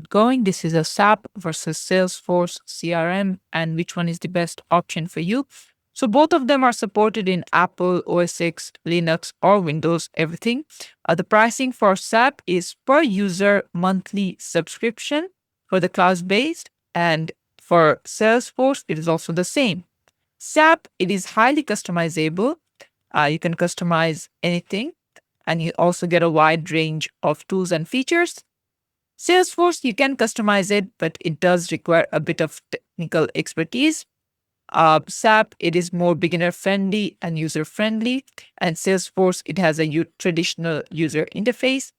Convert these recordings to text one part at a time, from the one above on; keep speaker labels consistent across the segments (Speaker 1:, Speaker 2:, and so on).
Speaker 1: going. This is a SAP versus Salesforce CRM and which one is the best option for you. So both of them are supported in Apple, OS X, Linux, or Windows, everything. The pricing for SAP is per user monthly subscription for the cloud-based, and for Salesforce, it is also the same. SAP, it is highly customizable. You can customize anything, and you also get a wide range of tools and features. Salesforce, you can customize it, but it does require a bit of technical expertise. SAP, it is more beginner friendly and user friendly, and Salesforce, it has a traditional user interface.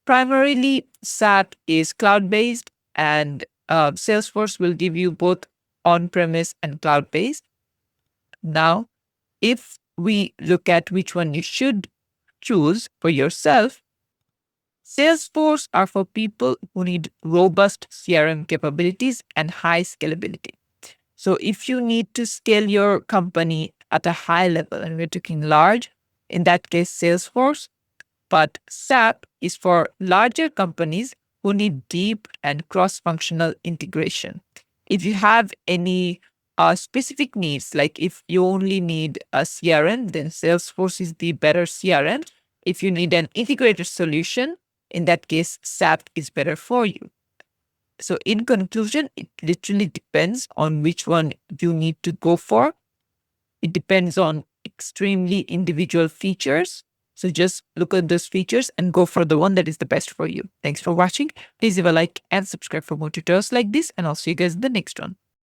Speaker 1: Primarily, SAP is cloud based, and Salesforce will give you both on premise and cloud based. Now, if we look at which one you should choose for yourself, Salesforce are for people who need robust CRM capabilities and high scalability. So if you need to scale your company at a high level, and we're talking large, in that case, Salesforce, but SAP is for larger companies who need deep and cross-functional integration. If you have any specific needs, like if you only need a CRM, then Salesforce is the better CRM. If you need an integrated solution, in that case, SAP is better for you. So in conclusion, it literally depends on which one you need to go for. It depends on extremely individual features. So just look at those features and go for the one that is the best for you. Thanks for watching. Please leave a like and subscribe for more tutorials like this, and I'll see you guys in the next one.